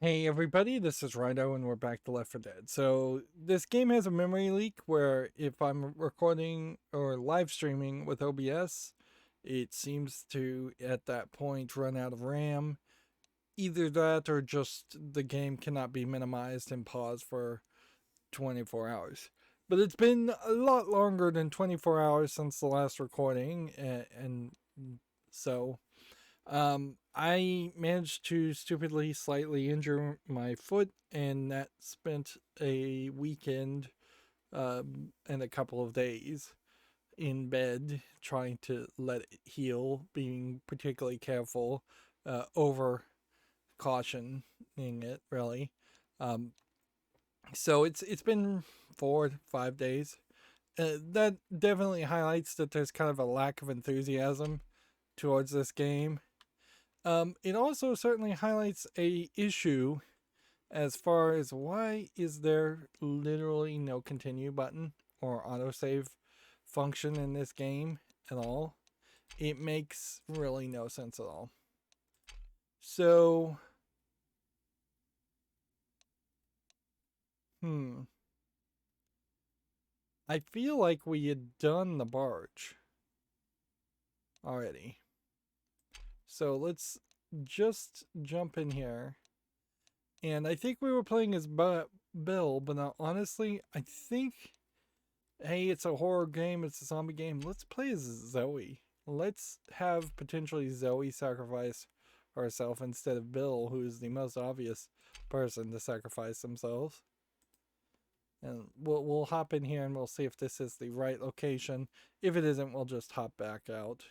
Hey everybody, this is Rydo and we're back to Left 4 Dead. So this game has a memory leak where if I'm recording or live streaming with OBS, it seems to at that point run out of RAM. Either that or just the game cannot be minimized and paused for 24 hours. But it's been a lot longer than 24 hours since the last recording and so I managed to stupidly slightly injure my foot, and that spent a weekend and a couple of days in bed trying to let it heal, being particularly careful, over cautioning it really. Um, so it's been 4 5 days. That definitely highlights that there's kind of a lack of enthusiasm towards this game. It also certainly highlights a issue as far as why is there literally no continue button or autosave function in this game at all. It makes really no sense at all. So, I feel like we had done the barge already. So let's just jump in here. And I think we were playing as Bill, but honestly, I think, hey, it's a horror game, it's a zombie game. Let's play as Zoe. Let's have potentially Zoe sacrifice herself instead of Bill, who is the most obvious person to sacrifice themselves. And we'll hop in here and we'll see if this is the right location. If it isn't, we'll just hop back out.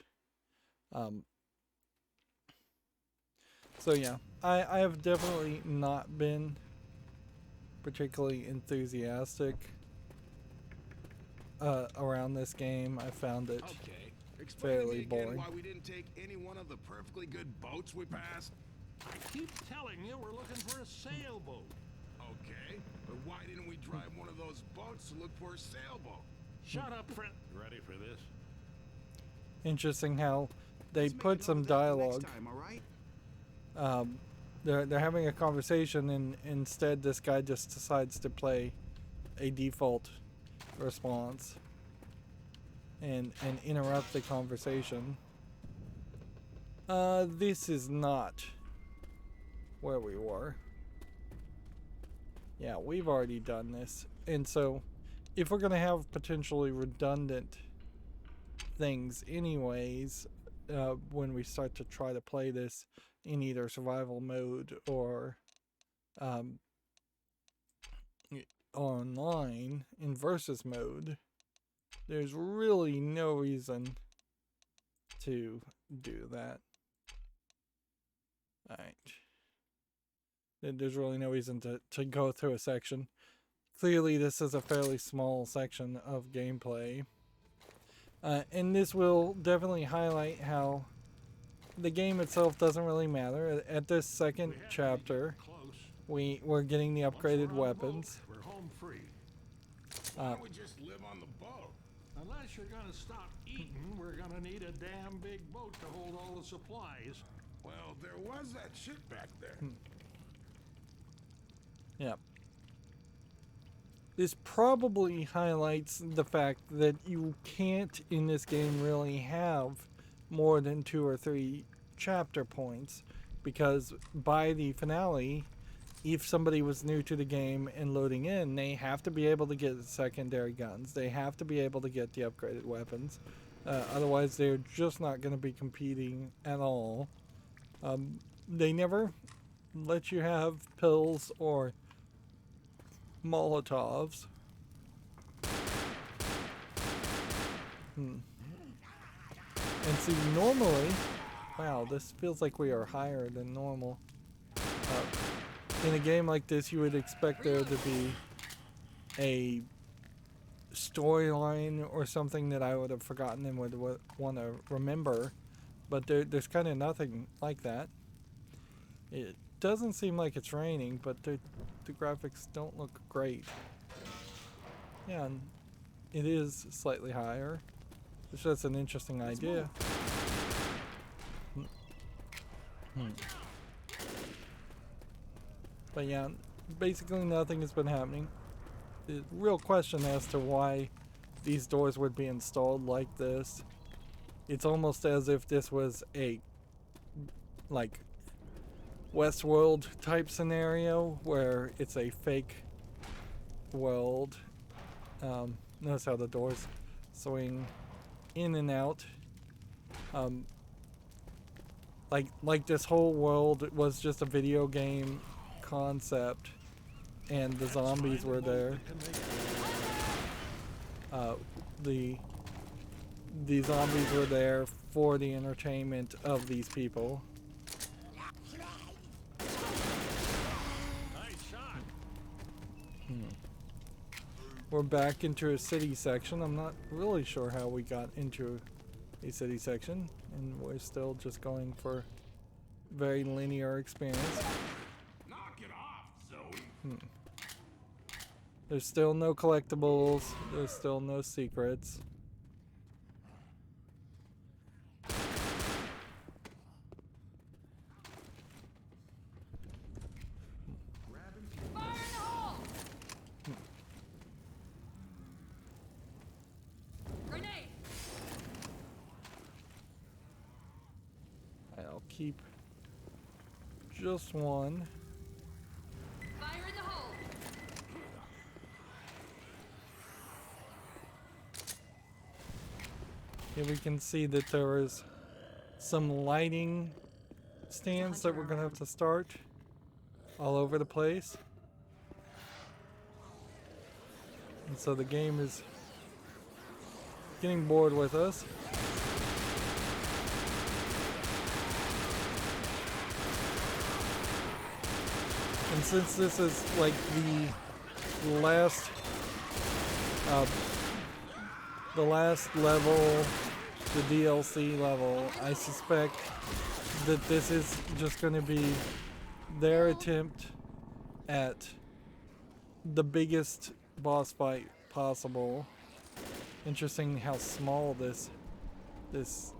So yeah, I have definitely not been particularly enthusiastic around this game. I found it fairly boring. Why we didn't take any one of the perfectly good boats we passed? I keep telling you we're looking for a sailboat. Okay, but why didn't we drive one of those boats to look for a sailboat? Shut up, friend. Ready for this? Interesting how they put some dialogue. Time, all right? They're having a conversation, and instead this guy just decides to play a default response and interrupt the conversation. This is not where we were. Yeah, we've already done this, and so if we're gonna have potentially redundant things anyways, when we start to try to play this in either survival mode or online in versus mode, there's really no reason to do that. Alright. There's really no reason to go through a section. Clearly this is a fairly small section of gameplay. And this will definitely highlight how the game itself doesn't really matter. At this second chapter, we're getting the upgraded weapons. We're home free. Why don't we just live on the boat? Unless you're gonna stop eating, we're gonna need a damn big boat to hold all the supplies. Well, there was that shit back there. Yeah. This probably highlights the fact that you can't in this game really have more than 2 or 3 chapter points, because by the finale, if somebody was new to the game and loading in, they have to be able to get secondary guns. They have to be able to get the upgraded weapons. Otherwise, they're just not going to be competing at all. They never let you have pills or Molotovs. And see, normally, wow, this feels like we are higher than normal. In a game like this, you would expect there to be a storyline or something that I would have forgotten and would want to remember, but there's kind of nothing like that. It doesn't seem like it's raining, but the graphics don't look great. Yeah, and it is slightly higher, which that's an interesting idea. But yeah, basically nothing has been happening. The real question as to why these doors would be installed like this. It's almost as if this was a, like, Westworld type scenario where it's a fake world. Notice how the doors swing in and out. Like this whole world was just a video game concept, and the zombies were there. The zombies were there for the entertainment of these people. We're back into a city section. I'm not really sure how we got into a city section, and we're still just going for very linear experience. Knock it off, Zoe. There's still no collectibles. There's still no secrets. Fire in the hole! Grenade! I'll keep just one. Fire in the hole! Here we can see that there is some lighting stands that we're gonna have to start all over the place. And so the game is getting bored with us. And since this is like the last level, the DLC level, I suspect that this is just going to be their attempt at the biggest boss fight possible. Interesting how small this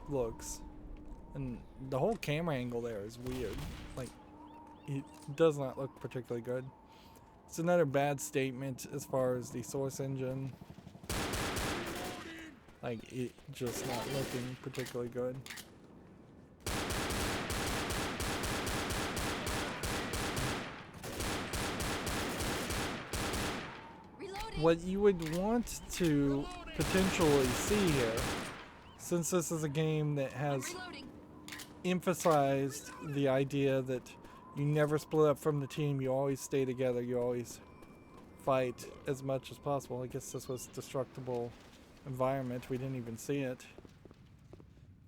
looks, and the whole camera angle there is weird. Like, it does not look particularly good. It's another bad statement as far as the source engine. Like, it just not looking particularly good. Reloading! What you would want to potentially see here, since this is a game that has Reloading! emphasized the idea that you never split up from the team, you always stay together, you always fight as much as possible. I guess this was destructible environment. We didn't even see it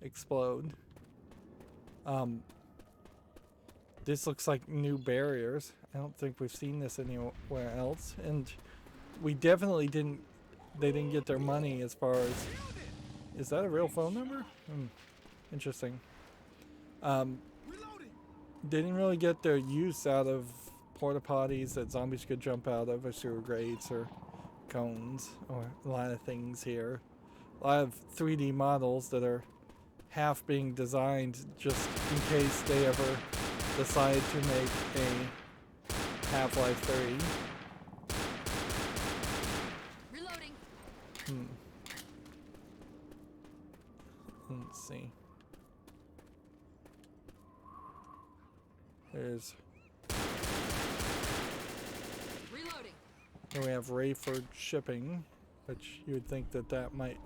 explode. This looks like new barriers. I don't think we've seen this anywhere else, and we definitely didn't. They didn't get their money as far as. Is that a real phone number? Interesting. Didn't really get their use out of porta potties that zombies could jump out of, or sewer grates, or cones, or a lot of things here. A lot of 3D models that are half being designed just in case they ever decide to make a Half-Life 3. Reloading! Let's see. There's. Reloading! Then we have Rayford shipping, which you would think that that might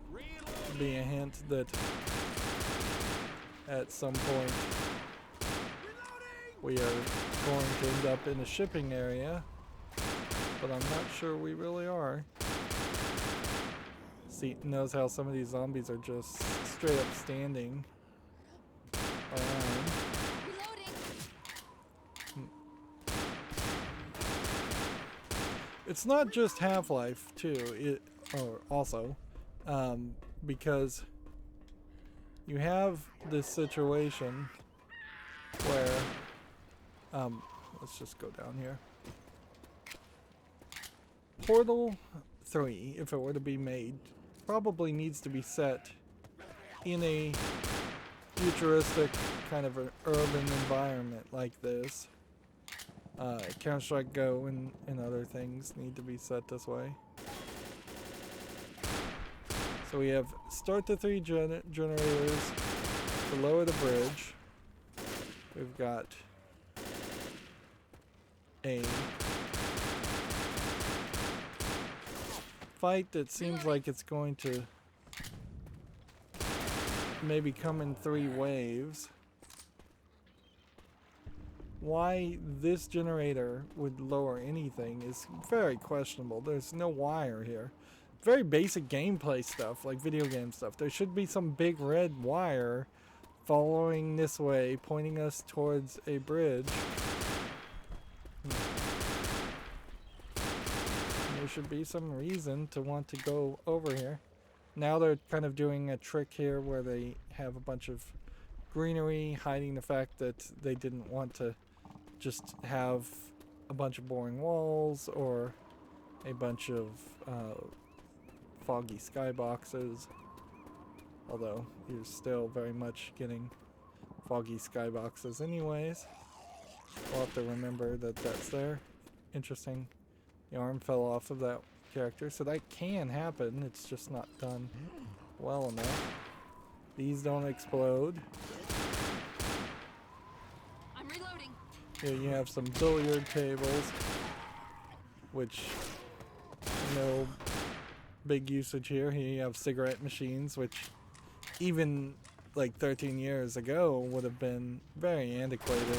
be a hint that at some point we are going to end up in a shipping area, but I'm not sure we really are. See, knows how some of these zombies are just straight up standing around. Reloading! It's not just Half-Life too, because you have this situation where, let's just go down here. Portal 3, if it were to be made, probably needs to be set in a futuristic kind of an urban environment like this. Counter-Strike Go and other things need to be set this way. So we have start the 3 generators to lower the bridge. We've got a fight that seems like it's going to maybe come in 3 waves. Why this generator would lower anything is very questionable. There's no wire here. Very basic gameplay stuff, like video game stuff. There should be some big red wire following this way, pointing us towards a bridge. There should be some reason to want to go over here. Now they're kind of doing a trick here where they have a bunch of greenery hiding the fact that they didn't want to just have a bunch of boring walls or a bunch of foggy skyboxes. Although you're still very much getting foggy skyboxes anyways. We'll have to remember that that's there. Interesting. The arm fell off of that character, so that can happen. It's just not done well enough. These don't explode. I'm reloading. Here you have some billiard tables, which no big usage here. Here you have cigarette machines, which even like 13 years ago would have been very antiquated.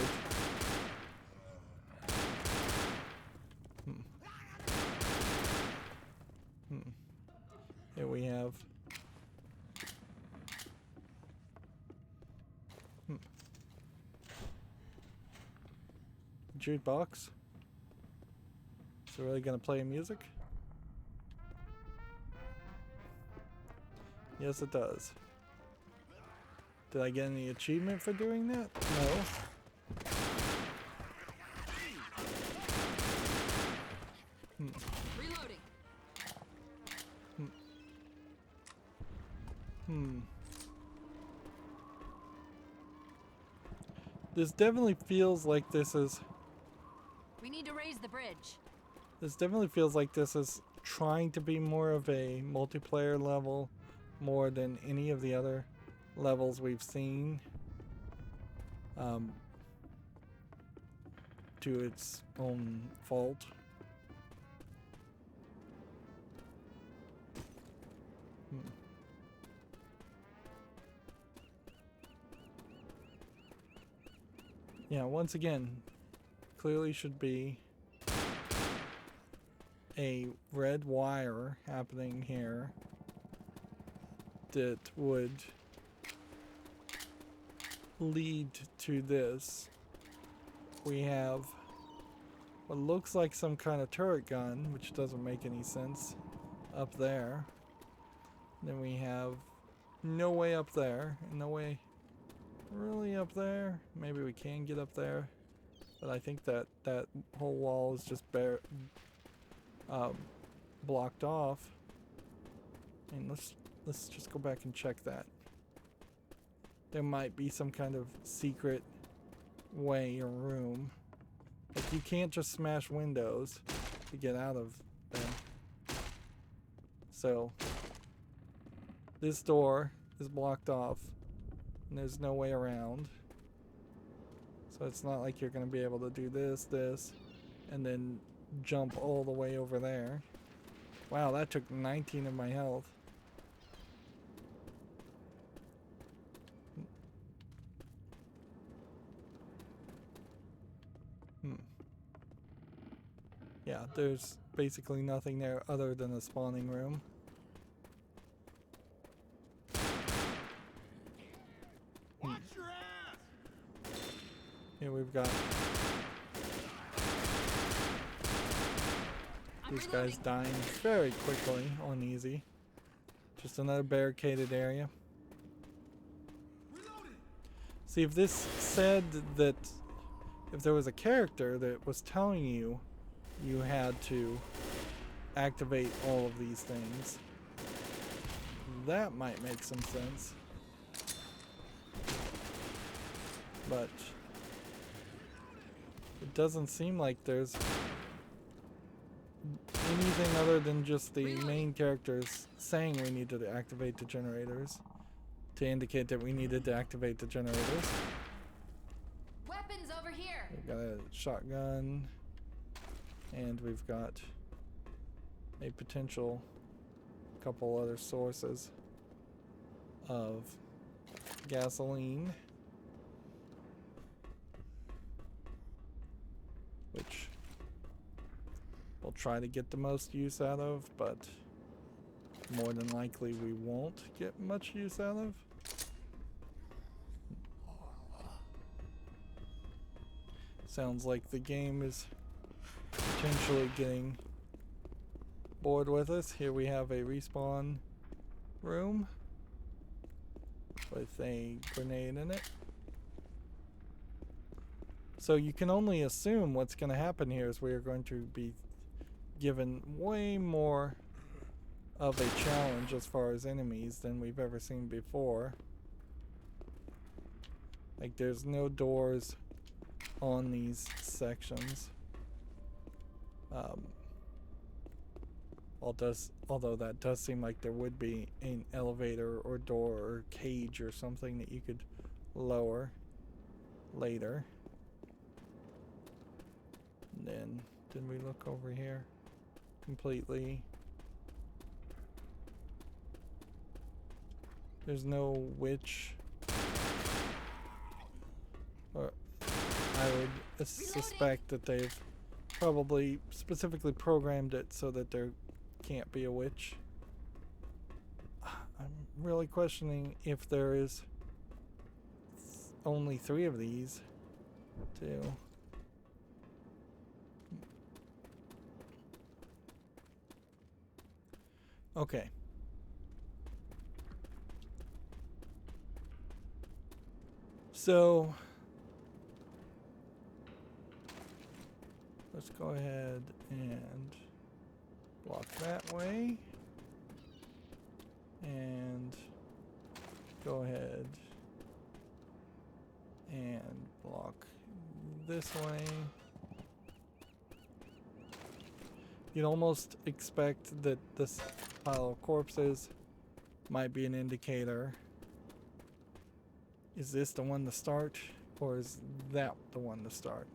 Here we have jukebox. Is it really gonna play music? Yes, it does. Did I get any achievement for doing that? No. Reloading. This definitely feels like this is... We need to raise the bridge. This definitely feels like this is trying to be more of a multiplayer level more than any of the other levels we've seen. To its own fault. Yeah, once again, clearly should be a red wire happening here that would lead to this. We have what looks like some kind of turret gun, which doesn't make any sense, up there. Then we have no way up there, and no way really up there. Maybe we can get up there, but I think that that whole wall is just blocked off. And let's just go back and check that. There might be some kind of secret way or room. Like you can't just smash windows to get out of them. So this door is blocked off and there's no way around. So it's not like you're gonna be able to do this, and then jump all the way over there. Wow, that took 19 of my health. Yeah, there's basically nothing there other than a spawning room. Watch your ass! Here we've got these guys dying very quickly on easy. Just another barricaded area. See, if this said that if there was a character that was telling you you had to activate all of these things, that might make some sense. But It doesn't seem like there's anything other than just the main characters saying we need to activate the generators to indicate that we needed to activate the generators. Weapons over here. We've got a shotgun, and we've got a potential couple other sources of gasoline, which we'll try to get the most use out of, but more than likely we won't get much use out of. Sounds like the game is potentially getting bored with us. Here we have a respawn room with a grenade in it. So you can only assume what's going to happen here is we are going to be given way more of a challenge as far as enemies than we've ever seen before. Like, there's no doors on these sections. Although that does seem like there would be an elevator or door or cage or something that you could lower later. And then, did we look over here completely? There's no witch. Or I would suspect that they've probably specifically programmed it so that there can't be a witch. I'm really questioning if there is only 3 of these too. Okay. So let's go ahead and block that way, and go ahead and block this way. You'd almost expect that this pile of corpses might be an indicator. Is this the one to start, or is that the one to start?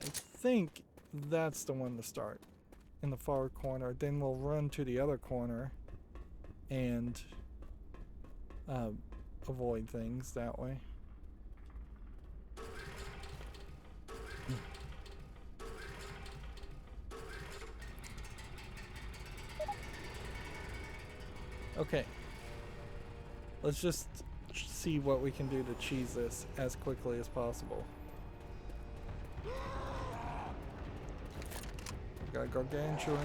I think that's the one to start in the far corner. Then we'll run to the other corner and avoid things that way. Okay. Let's just see what we can do to cheese this as quickly as possible. Got a gargantuan.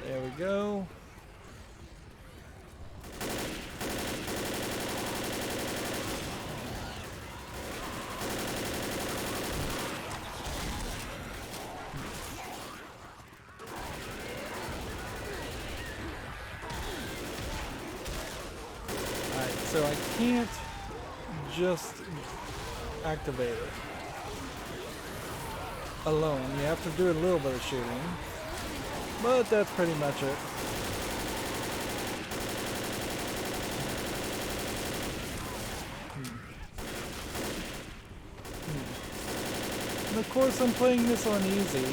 There we go. Alright, so I can't just activate it alone. You have to do a little bit of shooting. But that's pretty much it. And of course I'm playing this on easy.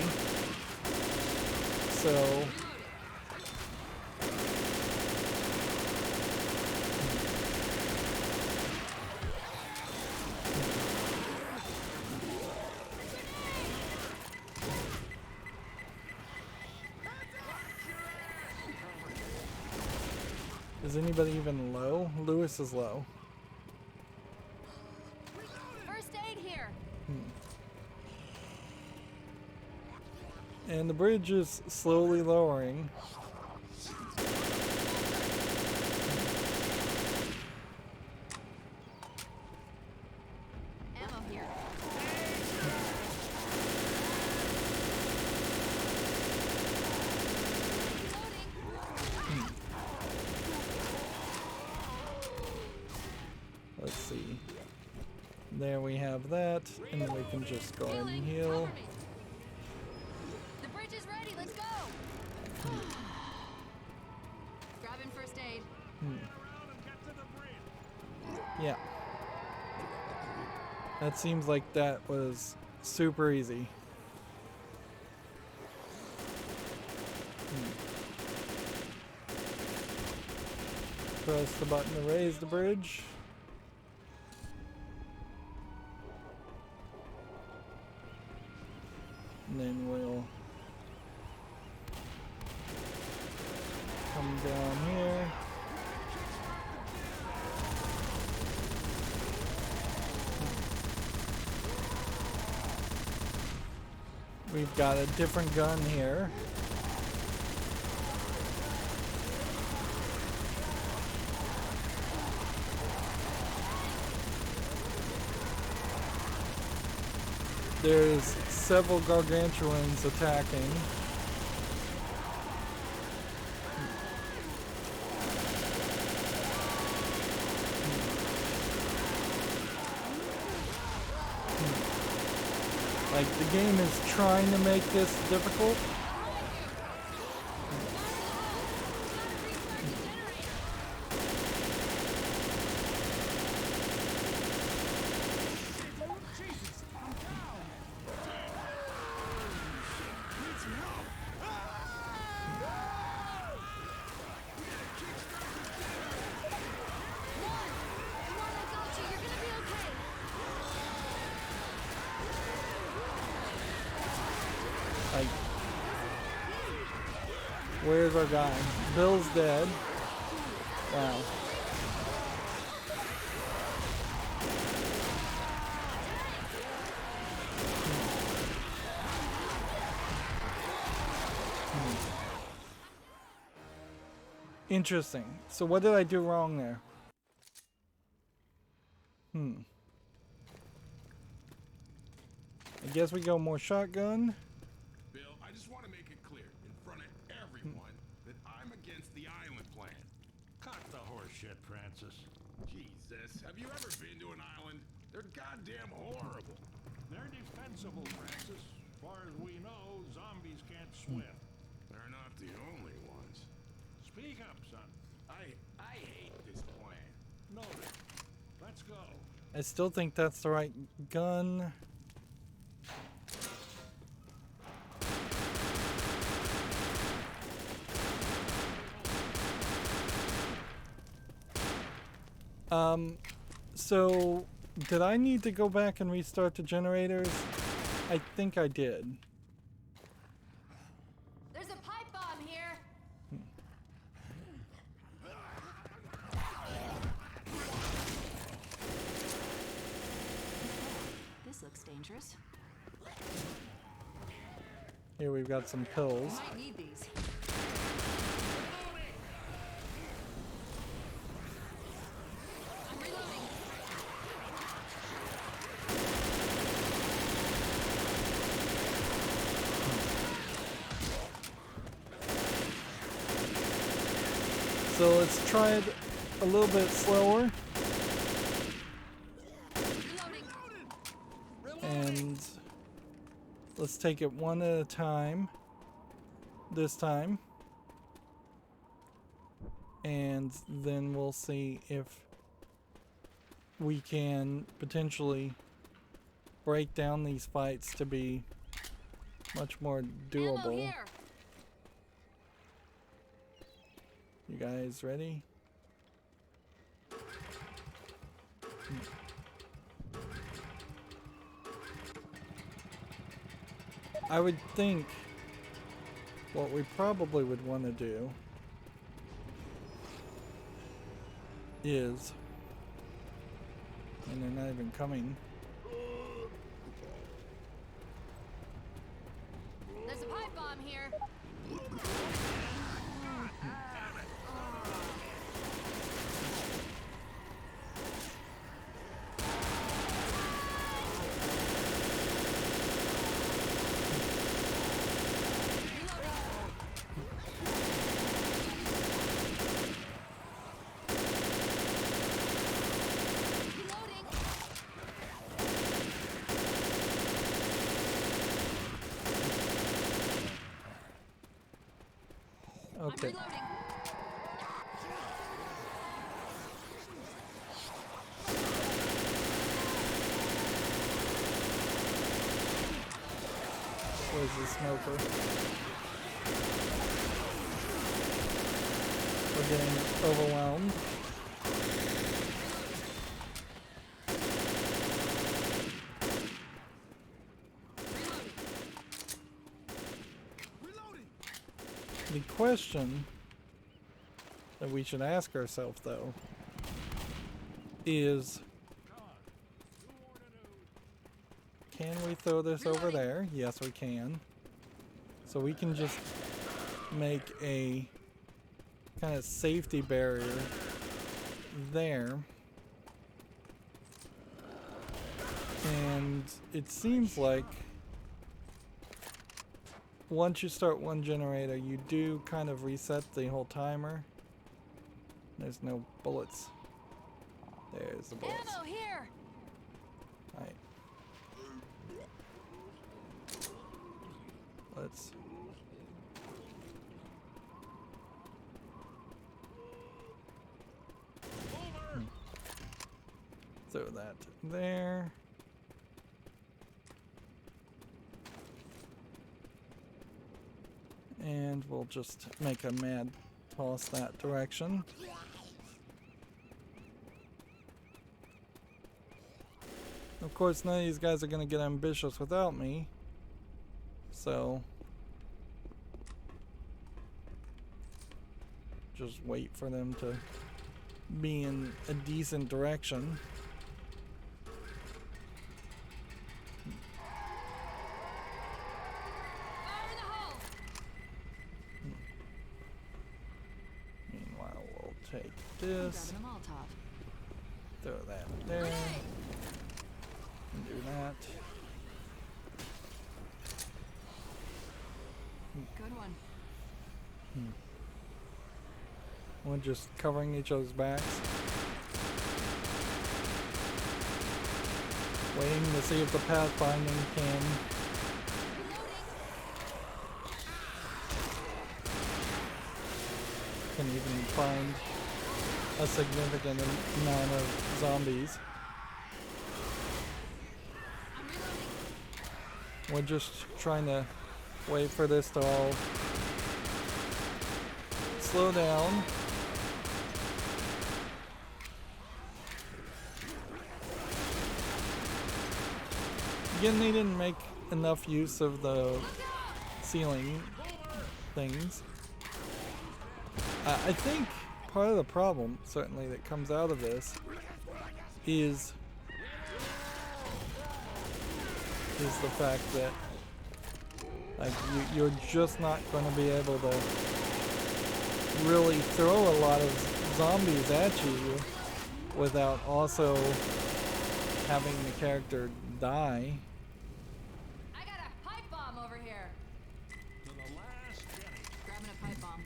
So is anybody even low? Lewis is low. First aid here. And the bridge is slowly lowering. Let's see. There we have that, and then we can just go ahead and Healing, heal. cover me. The bridge is ready. Let's go. Grabbing first aid. Yeah. That seems like that was super easy. Press the button to raise the bridge. And then we'll come down here. We've got a different gun here. There's several gargantuans attacking. Like, the game is trying to make this difficult. Like, where's our guy? Bill's dead. Wow. Interesting. So what did I do wrong there? I guess we go more shotgun. Bill, I just want to make it clear in front of everyone that I'm against the island plan. Cut the horse shit, Francis. Jesus, have you ever been to an island? They're goddamn horrible. They're defensible, Francis. As far as we know, zombies can't swim. They're not the only ones. Speak up, son. I hate this plan. Noted. Let's go. I still think that's the right gun. So did I need to go back and restart the generators? I think I did. There's a pipe bomb here. This looks dangerous. Here we've got some pills. Might need these. I'm reloading. So let's try it a little bit slower. Reloading. And let's take it one at a time this time. And then we'll see if we can potentially break down these fights to be much more Ammo doable. here. You guys ready? I would think what we probably would want to do is, and they're not even coming. There's a pipe bomb here. Okay. Reloading. Where's the smoker? We're getting overwhelmed. The question that we should ask ourselves, though, is can we throw this over there? Yes, we can. So we can just make a kind of safety barrier there. And it seems like once you start one generator, you do kind of reset the whole timer. There's no bullets. There's the bullets. Ammo here. Alright. Let's... throw that there. And we'll just make a mad toss that direction. Of course, none of these guys are going to get ambitious without me. So just wait for them to be in a decent direction. Fire in the hole. Meanwhile, we'll take this, Grabbing a Molotov. throw that there, and do that. Good one. We're just covering each other's backs. Waiting to see if the pathfinding can even find a significant amount of zombies. I'm reloading. We're just trying to wait for this to all slow down. Again, they didn't make enough use of the ceiling things. I think part of the problem, certainly, that comes out of this is the fact that like you're just not going to be able to really throw a lot of zombies at you without also having the character die. I got a pipe bomb over here. To the last penny. Grabbing a pipe bomb.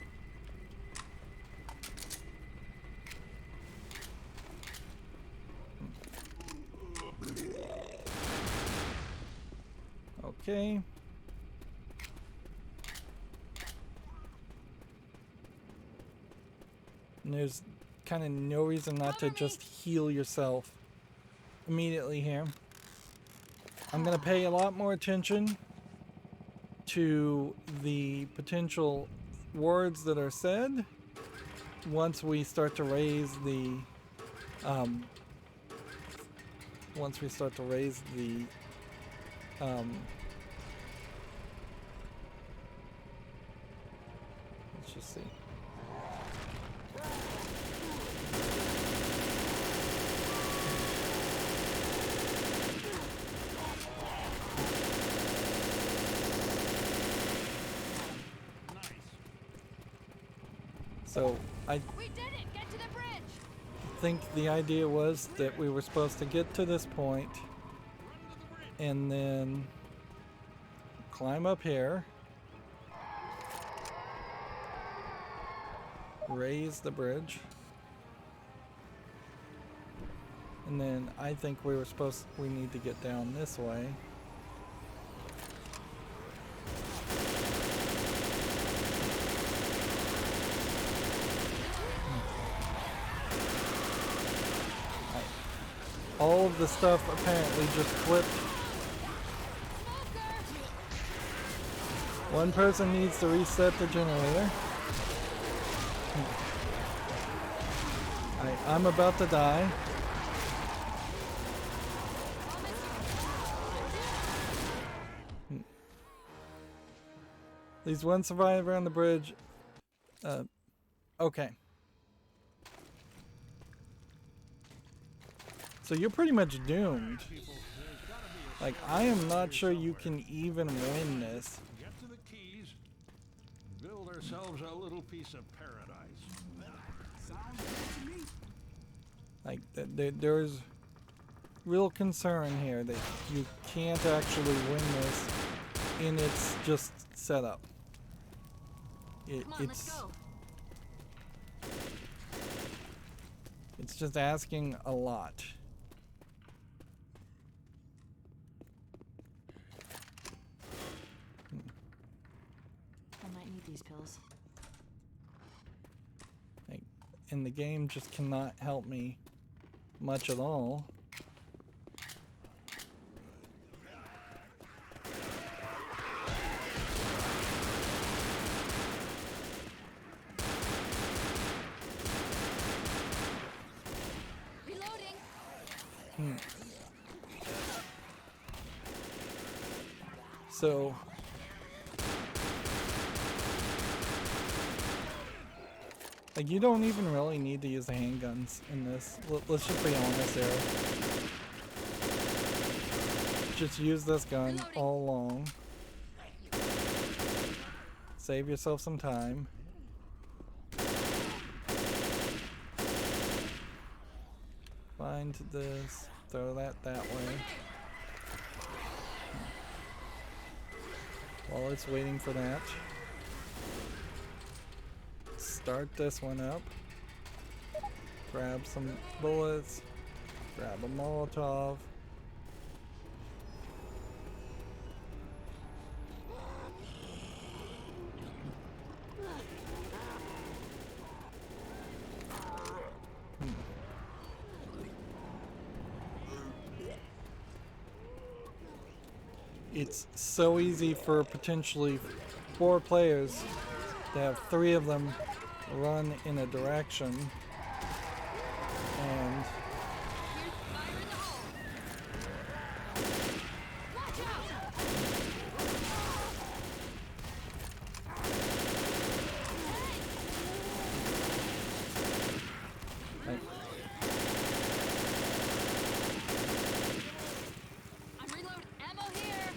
Okay. And there's kind of no reason not to just heal yourself immediately here. I'm going to pay a lot more attention to the potential words that are said once we start to raise the let's just see. So I We did it. Get to the bridge. think the idea was that we were supposed to get to this point and then climb up here, raise the bridge, and then I think we need to get down this way. All of the stuff apparently just flipped. One person needs to reset the generator. I'm about to die. At least one survivor on the bridge. Okay. So you're pretty much doomed. Like, I am not sure you can even win this. Get to the keys, build ourselves a little piece of paradise. Sounds good to me. Like, there's real concern here that you can't actually win this in its just setup. Come on, let's go. It's just asking a lot. I might need these pills. Like, and the game just cannot help me much at all. Reloading. So like, you don't even really need to use the handguns in this. Let's just be honest here. Just use this gun all along. Save yourself some time. Find this. Throw that way. While it's waiting for that, start this one up. Grab some bullets. Grab a Molotov. It's so easy for potentially 4 players to have 3 of them run in a direction, and Fire in the hole. Watch out. like, I'm reload ammo here.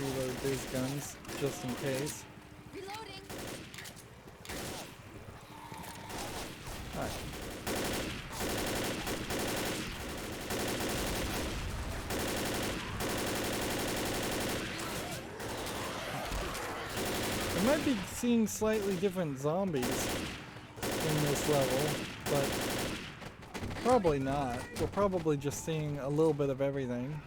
reload these guns just in case. Reloading. Alright. I might be seeing slightly different zombies in this level, but probably not. We're probably just seeing a little bit of everything.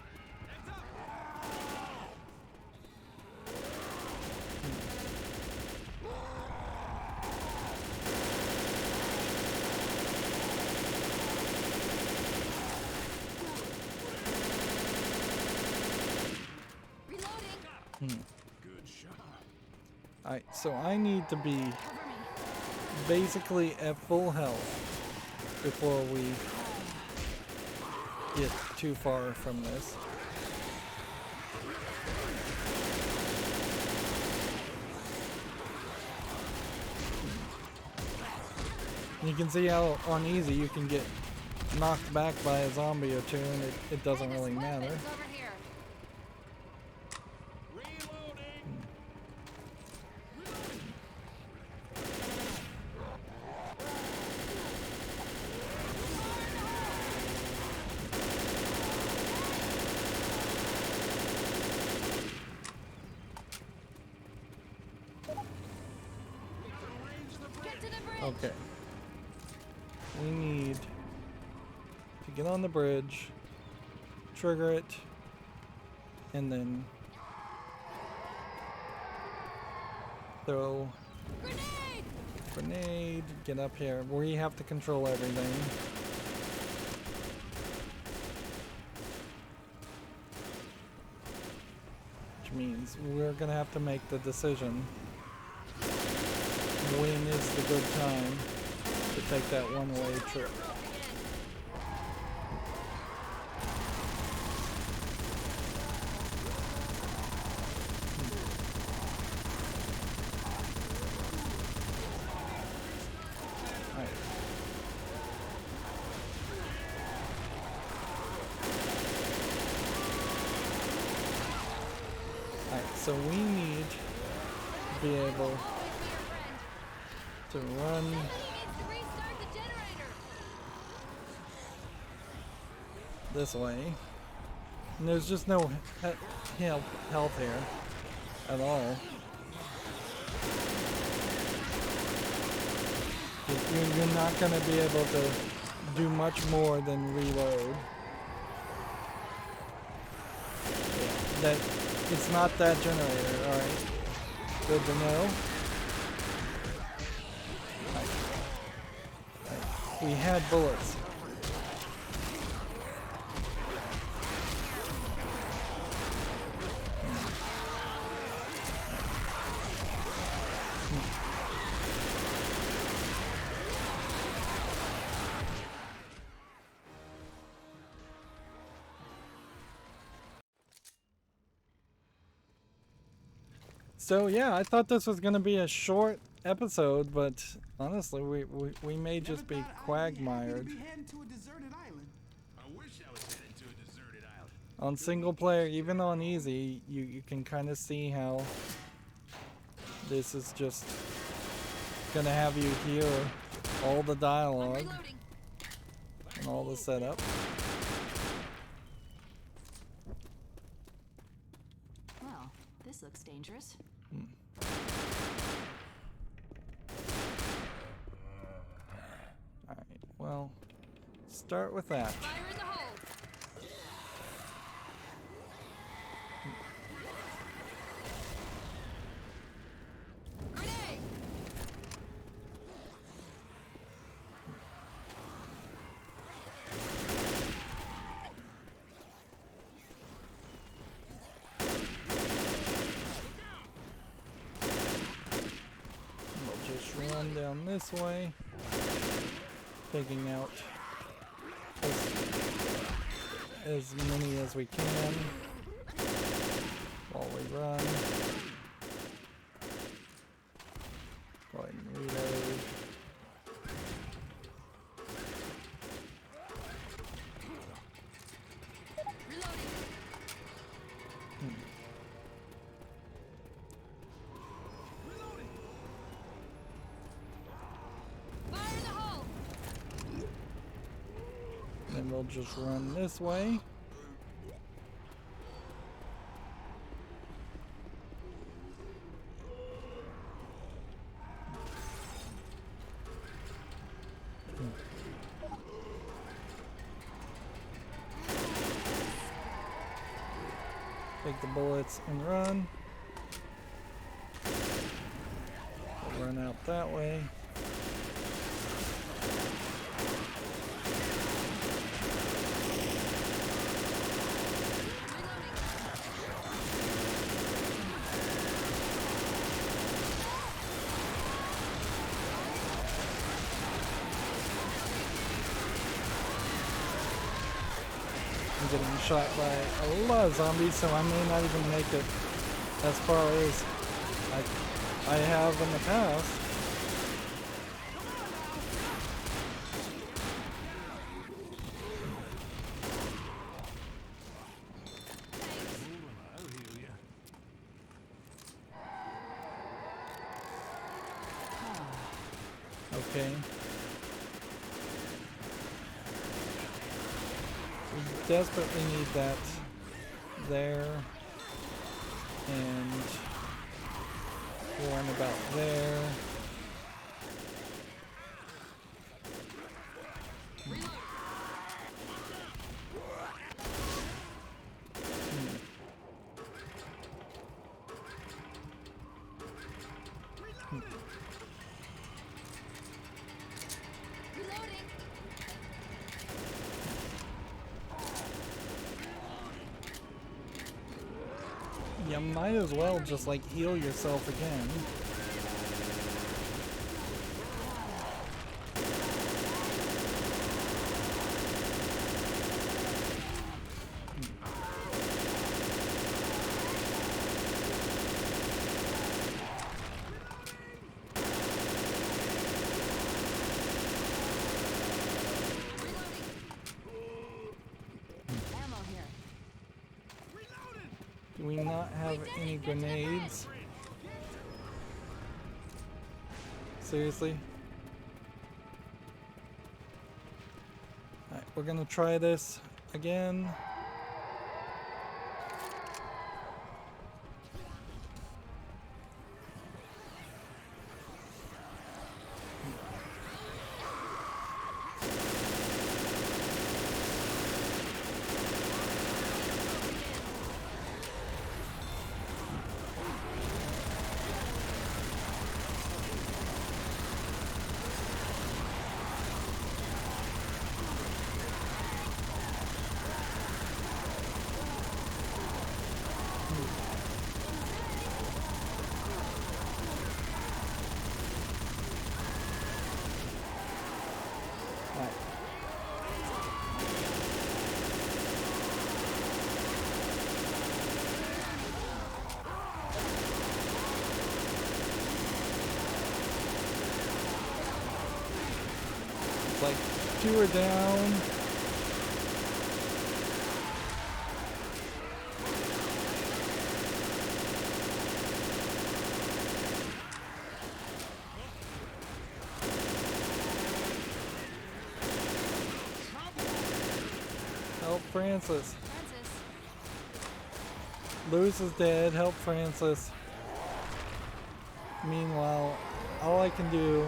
Reloading. Good shot. Alright, so I need to be Cover me. basically at full health before we get too far from this. You can see how on easy you can get knocked back by a zombie or two, and it doesn't Hey, this really weapon's matter. over here. Reloading. Get to the bridge. Okay. We need to get on the bridge, trigger it, and then throw Grenade. grenade, get up here. We have to control everything. which means we're gonna have to make the decision. When is the good time to take that one-way trip? So we need to be able to run this way. And there's just no health here at all. You're not going to be able to do much more than reload. That it's not that generator, alright. Good to know. Right. We had bullets. So yeah, I thought this was gonna be a short episode, but honestly, we may just be quagmired. On single player, even on easy, you can kind of see how this is just gonna have you hear all the dialogue and all the setup. Well, this looks dangerous. Alright, well, start with that. Fire in the hole. Grenade. We'll just run down this way, taking out as many as we can while we run. Go ahead and reload. Fire in the hole. Then we'll just run this way. Take the bullets and run. We'll run out that way. I'm getting shot by a lot of zombies, so I may not even make it as far as I have in the past. I'll heal you. Okay. We desperately need that there. And one about there. Reloading. You might as well just like heal yourself again. Ammo here. Do we not have any grenades? Seriously? Alright, we're gonna try this again. Alright. It's like 2 are down. Help Francis. Francis. Lewis is dead. Help Francis. Meanwhile, all I can do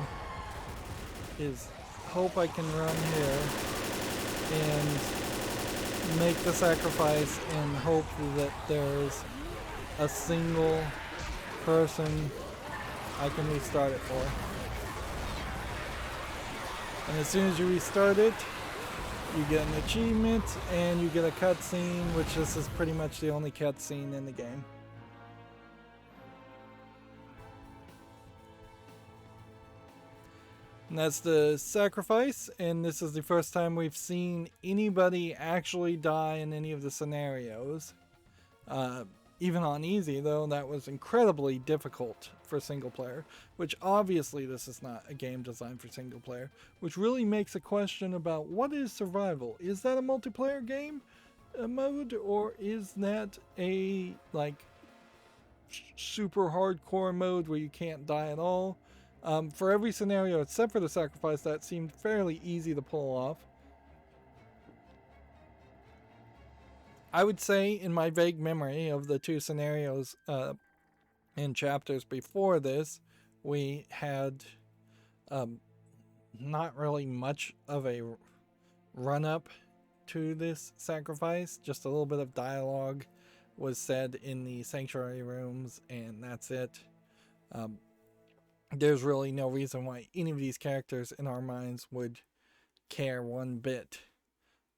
is hope I can run here and make the sacrifice and hope that there's a single person I can restart it for. And as soon as you restart it, you get an achievement and you get a cutscene, which this is pretty much the only cutscene in the game. And that's the sacrifice, and this is the first time we've seen anybody actually die in any of the scenarios. Even on easy, though, that was incredibly difficult for single player, which obviously this is not a game designed for single player, which really makes a question about what is survival. Is that a multiplayer game mode, or is that a like super hardcore mode where you can't die at all? For every scenario except for the sacrifice, that seemed fairly easy to pull off. I would say, in my vague memory of the 2 scenarios in chapters before this, we had not really much of a run-up to this sacrifice. Just a little bit of dialogue was said in the sanctuary rooms, and that's it. There's really no reason why any of these characters in our minds would care one bit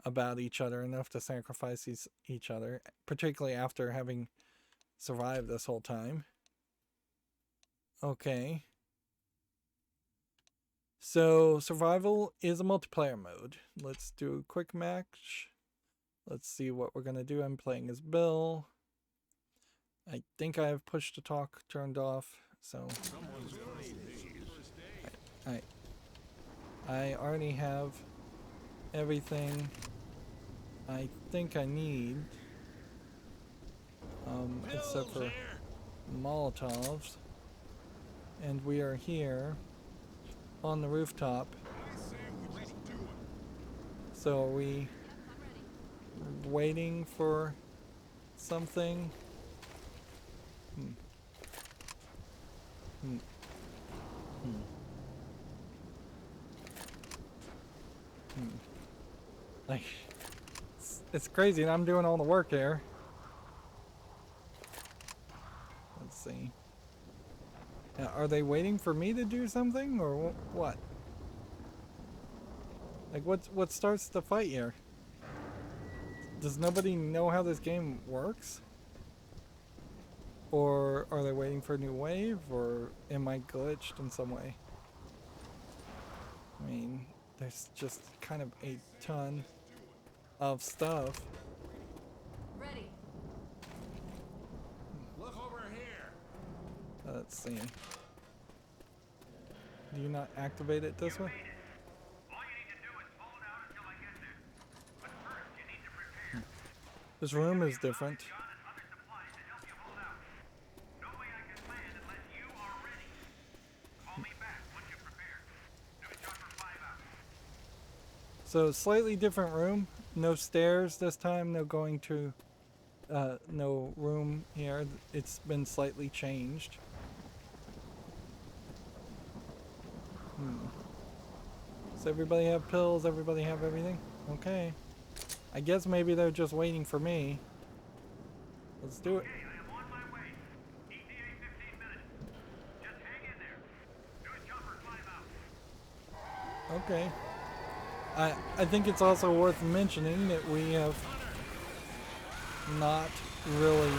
about each other enough to sacrifice each other, particularly after having survived this whole time. Okay. So survival is a multiplayer mode. Let's do a quick match. Let's see what we're gonna do. I'm playing as Bill. I think I have push to talk turned off, so I already have everything I think I need, except for Molotovs, and we are here on the rooftop. So are we waiting for something? Like, it's crazy, and I'm doing all the work here. Let's see. Now, are they waiting for me to do something, or what? Like, what starts the fight here? Does nobody know how this game works? Or are they waiting for a new wave? Or am I glitched in some way? I mean, there's just kind of a ton of stuff. Ready. Look over here. Let's see. Do you not activate it this way? This room is different. So slightly different room. No stairs this time. No going to no room here. It's been slightly changed. Does everybody have pills? Everybody have everything? Okay. I guess maybe they're just waiting for me. Let's do it. I am on my way. ETA 15 minutes. Just hang in there. New chopper climb out. Okay. I think it's also worth mentioning that we have not really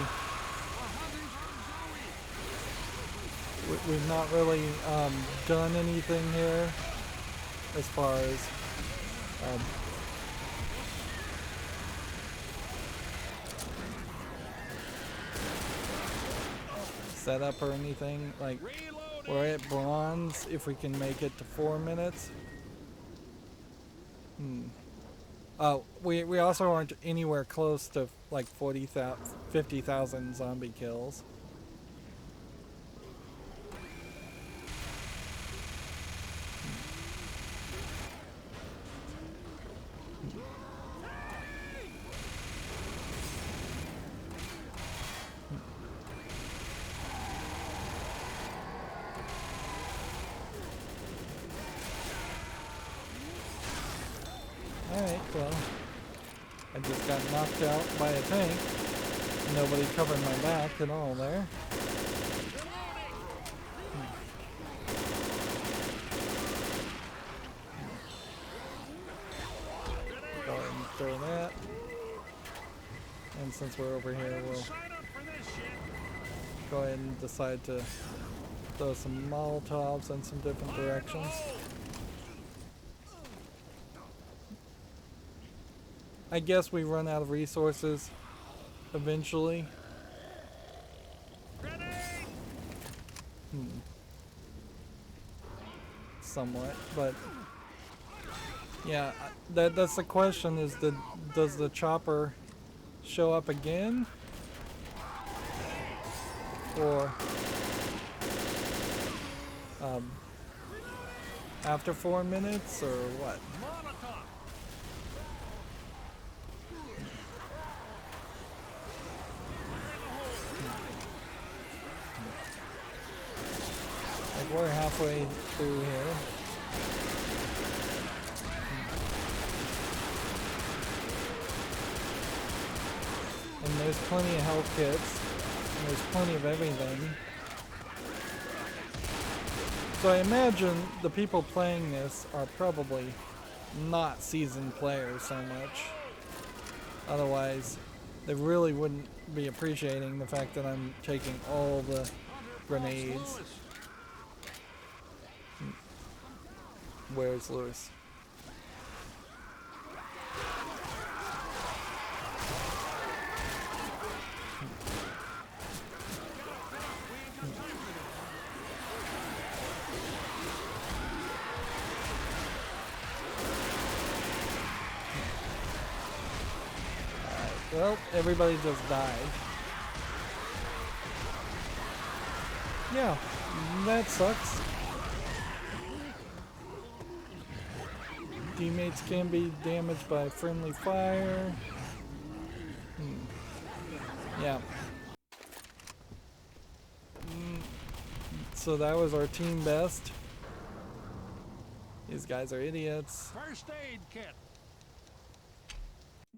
we've not really done anything here as far as setup or anything. Like, we're at bronze if we can make it to 4 minutes. We also aren't anywhere close to like 50,000 zombie kills. Alright, well, I just got knocked out by a tank. Nobody covered my back at all there. Go ahead and throw that. And since we're over here, we'll go ahead and decide to throw some Molotovs in some different directions. I guess we run out of resources eventually. Somewhat, but yeah, that's the question: is does the chopper show up again, or after 4 minutes, or what? We're halfway through here. And there's plenty of health kits. And there's plenty of everything. So I imagine the people playing this are probably not seasoned players so much. Otherwise, they really wouldn't be appreciating the fact that I'm taking all the grenades. Where's Lewis? Alright, well, everybody just died. Yeah, that sucks. Teammates can be damaged by friendly fire. Yeah. So that was our team best. These guys are idiots. First aid kit.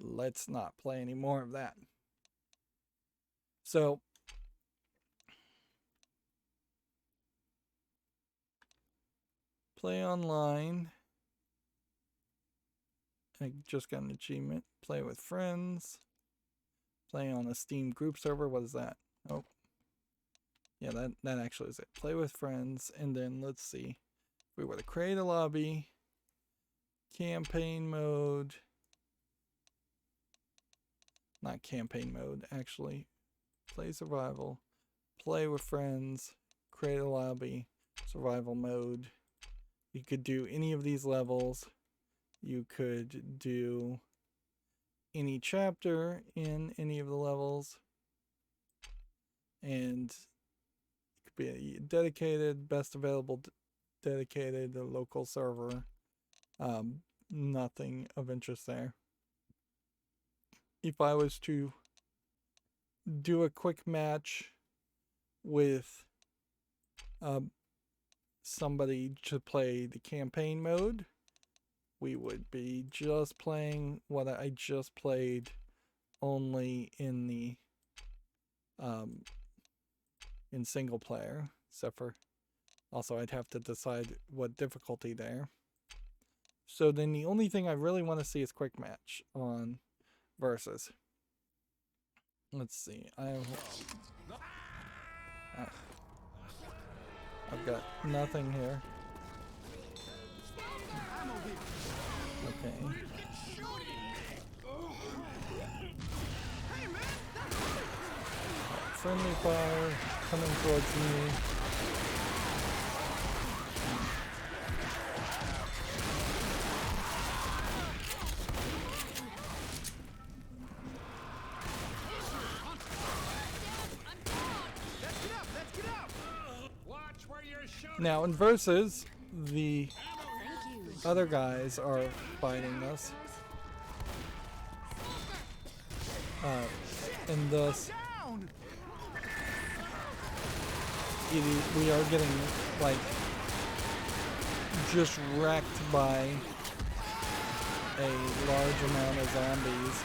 Let's not play any more of that. So play online. I just got an achievement. Play with friends. Play on a Steam group server. What is that? Oh. Yeah, that actually is it. Play with friends, and then let's see. If we were to create a lobby, campaign mode. Not campaign mode, actually. Play survival. Play with friends. Create a lobby. Survival mode. You could do any of these levels. You could do any chapter in any of the levels. And it could be a dedicated, best available dedicated, a local server. Nothing of interest there. If I was to do a quick match with somebody to play the campaign mode, we would be just playing what I just played, only in the in single player, except for also I'd have to decide what difficulty there. So then the only thing I really want to see is quick match on versus. Let's see. I've got nothing here. Okay. Friendly fire coming towards me. Now in versus, the other guys are fighting us, and thus we are getting like just wrecked by a large amount of zombies.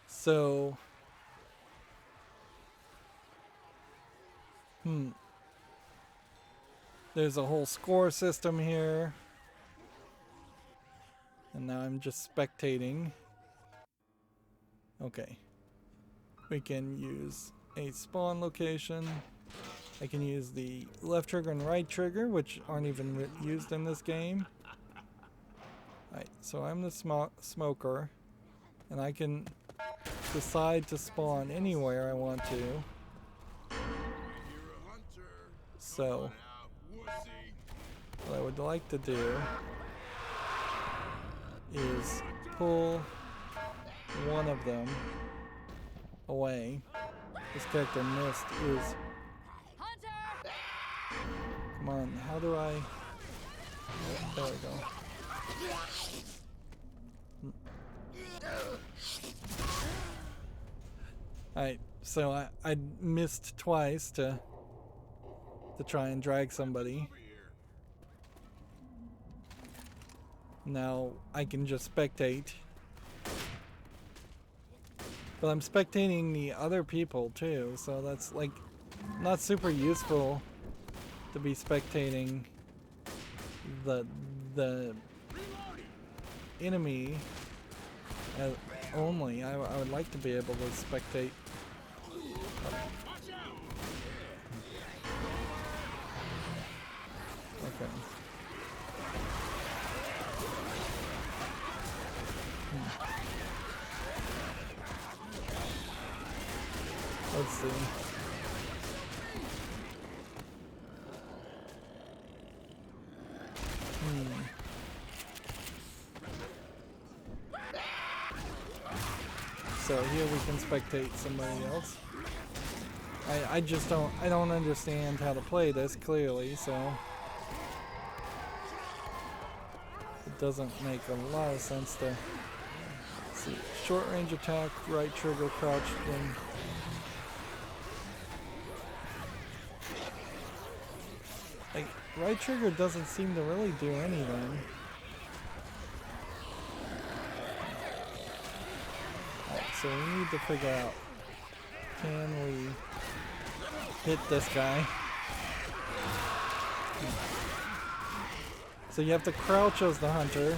So, there's a whole score system here. And now I'm just spectating. Okay. We can use a spawn location. I can use the left trigger and right trigger, which aren't even used in this game. Alright, so I'm the smoker. And I can decide to spawn anywhere I want to. So, what I would like to do is pull one of them away. This character missed is... Hunter! Come on, how do I... Oh, there we go. Alright, so I missed twice to try and drag somebody. Now I can just spectate. But I'm spectating the other people too, so that's like not super useful to be spectating the enemy only. I would like to be able to spectate. Okay. Let's see. So here we can spectate somebody else. I just don't understand how to play this clearly, so it doesn't make a lot of sense to see. Short range attack, right trigger, crouch, then like right trigger doesn't seem to really do anything. Alright, so we need to figure out, can we hit this guy. So you have to crouch as the hunter.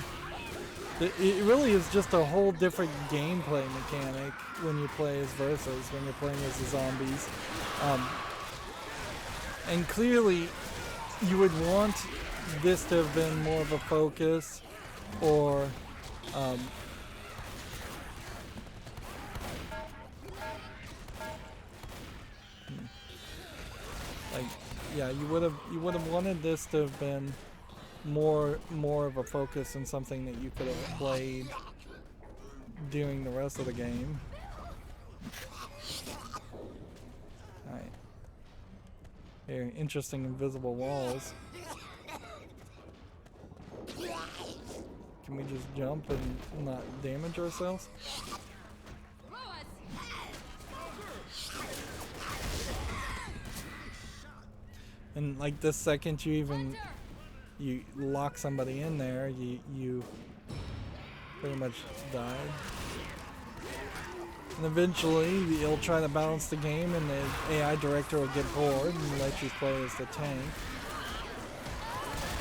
It really is just a whole different gameplay mechanic when you play as versus, when you're playing as the zombies. And clearly, you would want this to have been more of a focus, or like, yeah, you would have wanted this to have been more of a focus and something that you could have played during the rest of the game. Alright. Here, interesting invisible walls. Can we just jump and not damage ourselves? And like the second you lock somebody in there, you pretty much died. And eventually it'll try to balance the game and the AI director will get bored and let you play as the tank.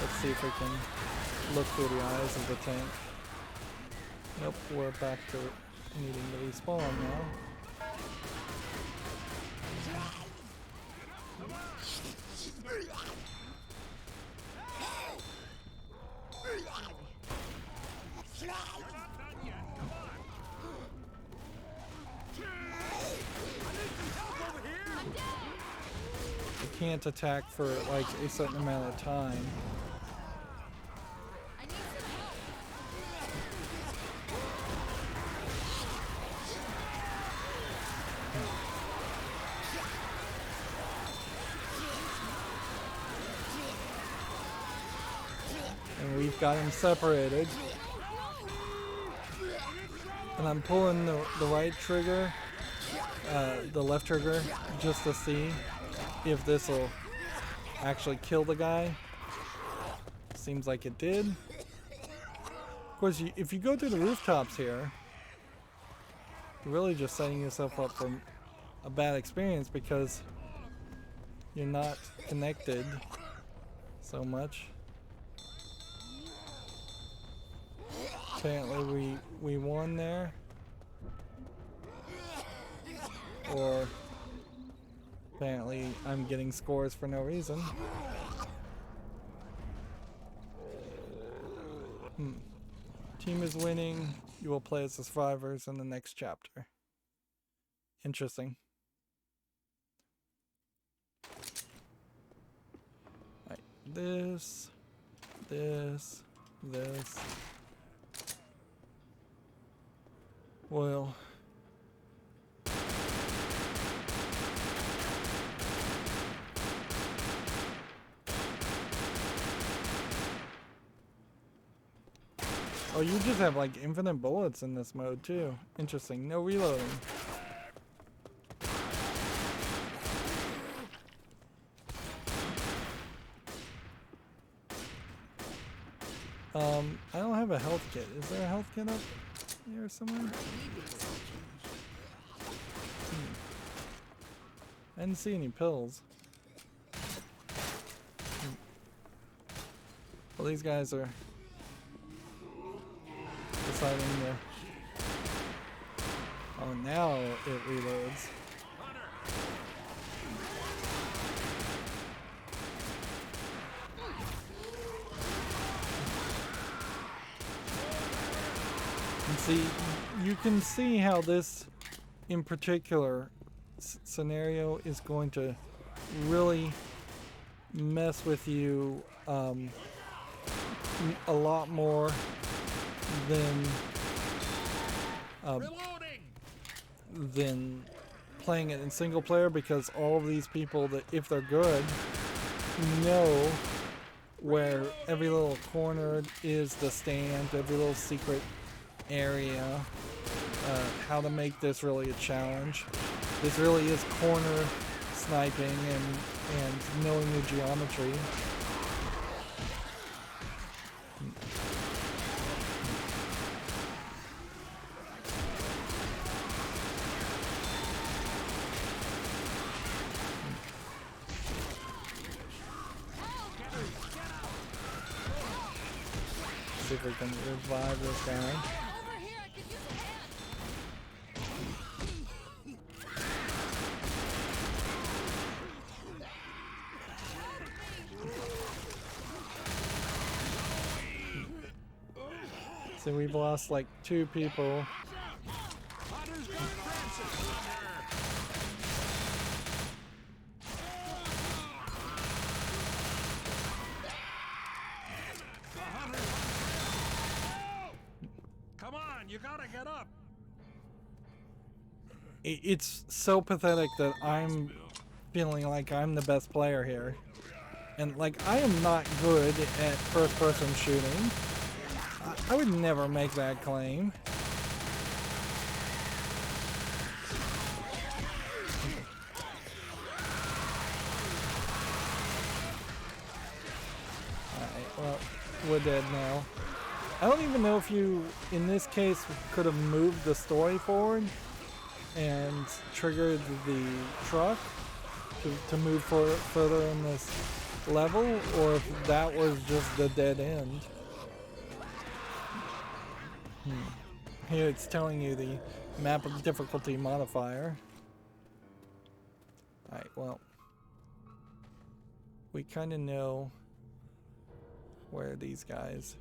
Let's see if we can look through the eyes of the tank. Nope, we're back to needing to respawn now. You can't attack for like a certain amount of time. And we've got him separated. And I'm pulling the right trigger, the left trigger, just to see if this will actually kill the guy. Seems like it did. Of course, if you go through the rooftops here, you're really just setting yourself up for a bad experience because you're not connected so much. Apparently we won there. Or apparently I'm getting scores for no reason. Team is winning. You will play as the survivors in the next chapter. Interesting. Right. This. Well. Oh, you just have like infinite bullets in this mode too. Interesting. No reloading. I don't have a health kit. Is there a health kit up here somewhere? I didn't see any pills. Well, these guys are deciding to... Oh, now it reloads. And see, you can see how this in particular scenario is going to really mess with you a lot more than playing it in single player, because all of these people, that if they're good, know where every little corner is the stand, every little secret area, how to make this really a challenge. This really is corner sniping and knowing the geometry. if we can revive this guy. Over here, I could use a hand. So we've lost like 2 people. Hunters got Francis under. The hunters. Come on, you gotta get up. It's so pathetic that I'm feeling like I'm the best player here. And like, I am not good at first-person shooting. I would never make that claim. Alright, well, we're dead now. I don't even know if you, in this case, could have moved the story forward and triggered the truck to move further in this level, or if that was just the dead end. Here it's telling you the map of difficulty modifier. Alright, well, we kind of know where these guys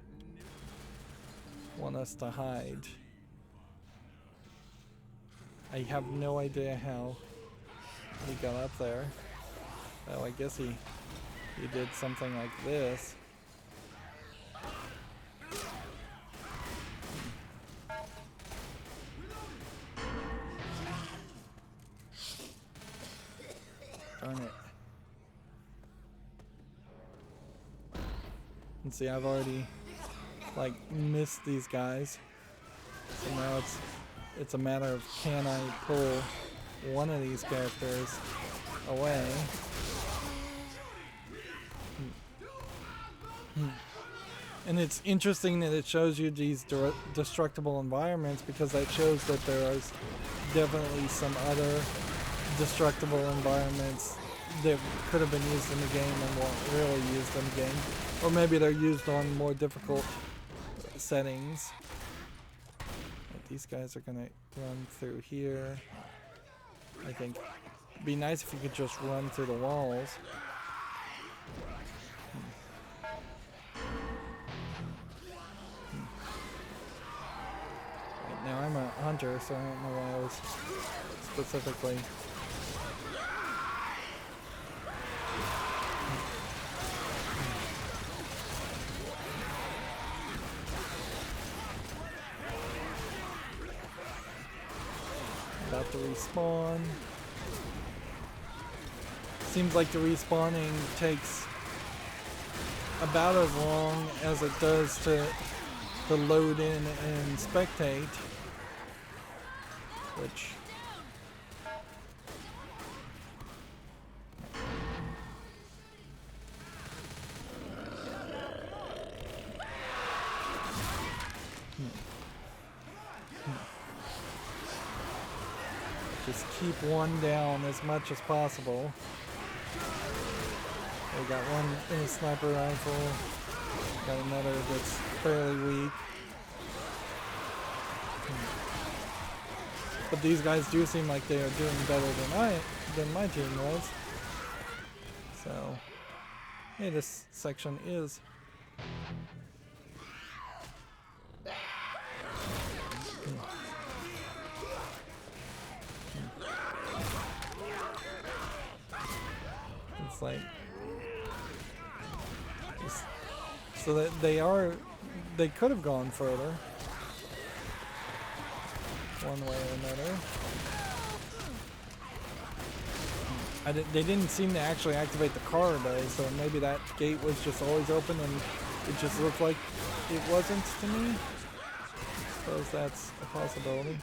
want us to hide. I have no idea how he got up there. Oh, I guess he did something like this. Darn it. And see, I've already like missed these guys. So now it's a matter of, can I pull one of these characters away? And it's interesting that it shows you these destructible environments, because that shows that there is definitely some other destructible environments that could have been used in the game and weren't really used in the game. Or maybe they're used on more difficult settings. But these guys are gonna run through here. I think it'd be nice if you could just run through the walls. Right, now I'm a hunter, so I don't know why I was specifically about to respawn. Seems like the respawning takes about as long as it does to load in and spectate, which just keep one down as much as possible. We got one in a sniper rifle, got another that's fairly weak. But these guys do seem like they are doing better than my team was. So, hey, this section is it's like, so that they could have gone further one way or another. They didn't seem to actually activate the car though, so maybe that gate was just always open and it just looked like it wasn't to me. I suppose that's a possibility.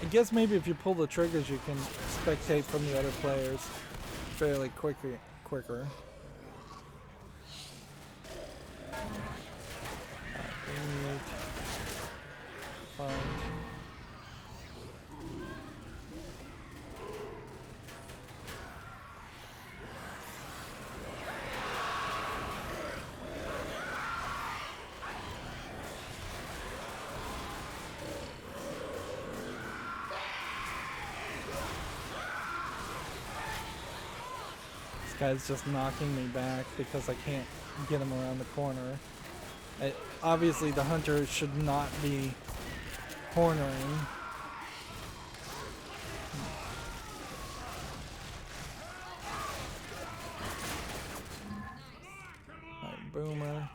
I guess maybe if you pull the triggers you can spectate from the other players fairly quicker. find. This guy's just knocking me back because I can't get him around the corner. Obviously the hunter should not be cornering. Right, boomer.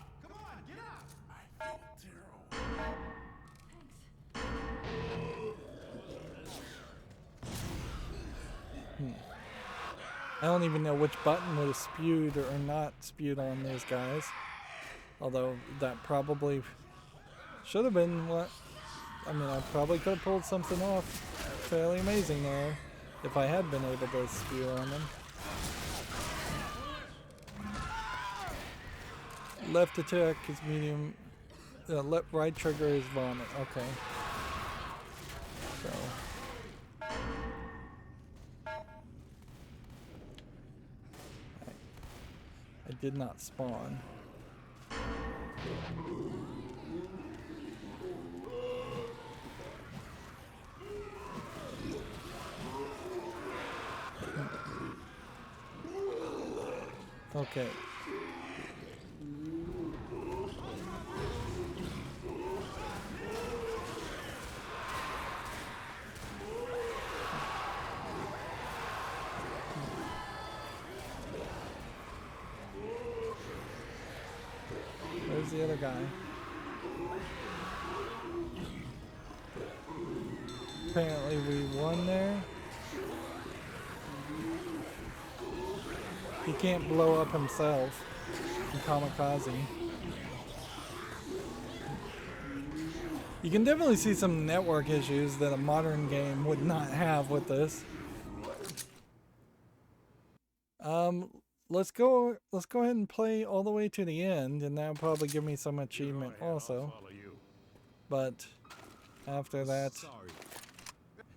I don't even know which button would have spewed or not spewed on those guys. Although that probably should have been what... I mean, I probably could have pulled something off fairly amazing there if I had been able to spew on them. Left attack is medium. Right trigger is vomit. Okay. So... I did not spawn. Okay. Where's the other guy? Apparently we won there. He can't blow up himself in kamikaze. You can definitely see some network issues that a modern game would not have with this. Let's go ahead and play all the way to the end, and that'll probably give me some achievement also. But after that, Sorry.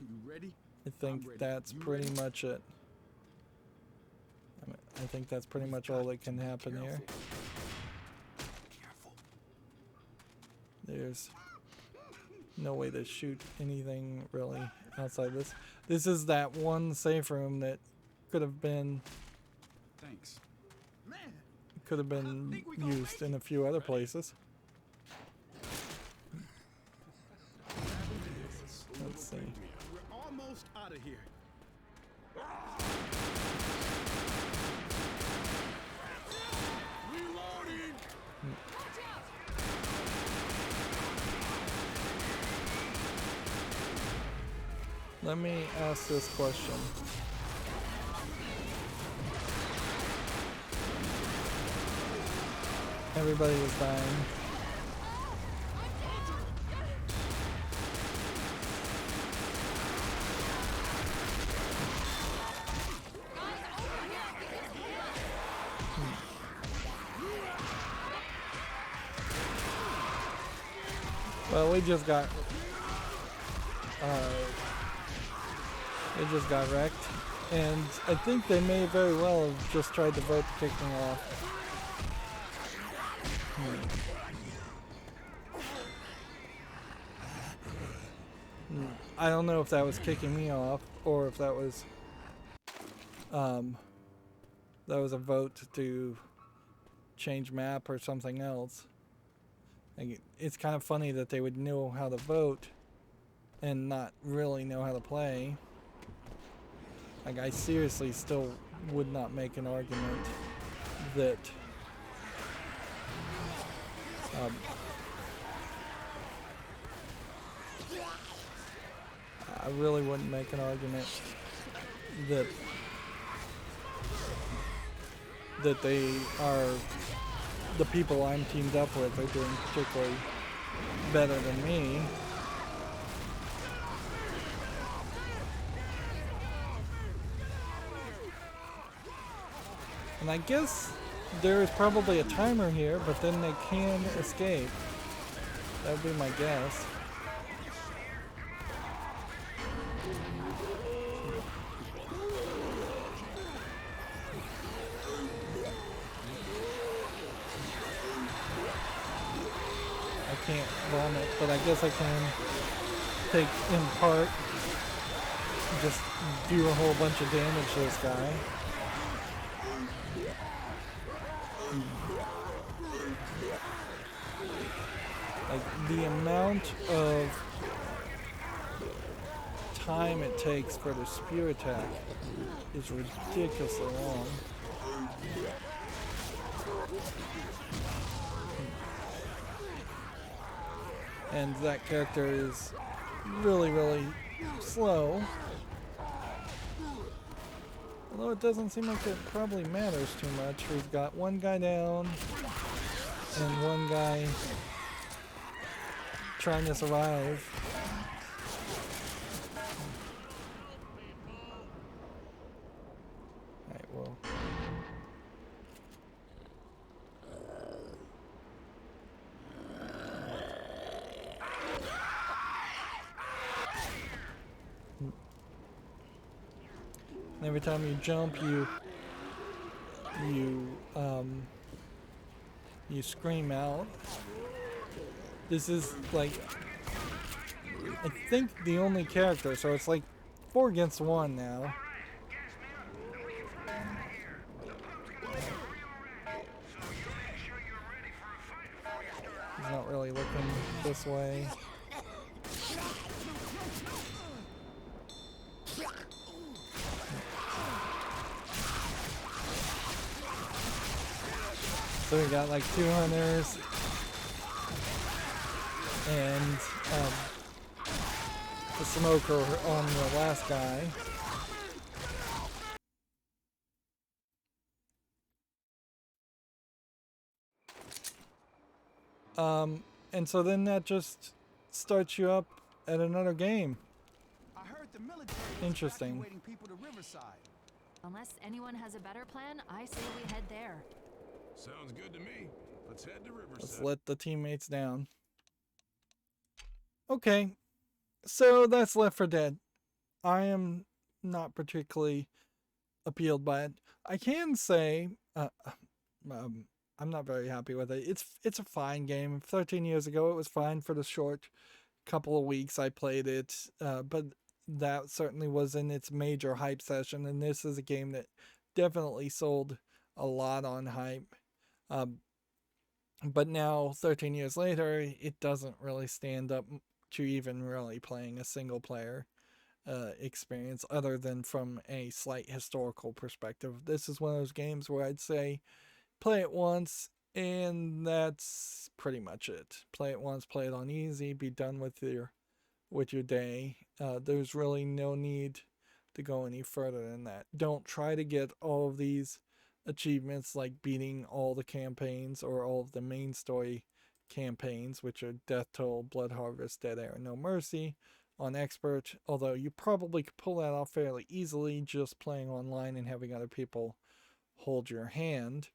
You ready? I think that's pretty much it. I think that's pretty much all that can happen here. Careful. There's no way to shoot anything really outside this. This is that one safe room that could have been Thanks. used in a few other places. Let's see. We're almost out of here. Reloading. Let me ask this question. Everybody is dying. Well, we just got wrecked, and I think they may very well have just tried to vote to kick me off. I don't know if that was kicking me off or if that was a vote to change map or something else. Like, it's kind of funny that they would know how to vote and not really know how to play. Like, I seriously still would not make an argument that I really wouldn't make an argument that they are, the people I'm teamed up with are doing particularly better than me. And I guess there is probably a timer here, but then they can escape. That would be my guess. I can't vomit, but I guess I can take in part, just do a whole bunch of damage to this guy. Like, the amount of time it takes for the spear attack is ridiculously long. And that character is really, really slow. Although it doesn't seem like it probably matters too much. We've got one guy down and one guy trying to survive. Alright, well. Every time you jump, you scream out. This is like, I think, the only character, so it's like 4 against 1 now. He's not really looking this way. So we got like 2 hunters and the smoker on the last guy. And so then that just starts you up at another game. I heard the military Interesting. evacuating people to Riverside. Unless anyone has a better plan, I say we head there. Sounds good to me. Let's head to Riverside. Let's let the teammates down. Okay, so that's Left 4 Dead. I am not particularly appealed by it. I can say I'm not very happy with it. It's a fine game. 13 years ago, it was fine for the short couple of weeks I played it, but that certainly was in its major hype session, and this is a game that definitely sold a lot on hype. But now, 13 years later, it doesn't really stand up to even really playing a single player experience other than from a slight historical perspective. This is one of those games where I'd say play it once and that's pretty much it. Play it once, play it on easy, be done with your day. There's really no need to go any further than that. Don't try to get all of these achievements like beating all the campaigns or all of the main story campaigns, which are Death Toll, Blood Harvest, Dead Air, and No Mercy on Expert, although you probably could pull that off fairly easily just playing online and having other people hold your hand.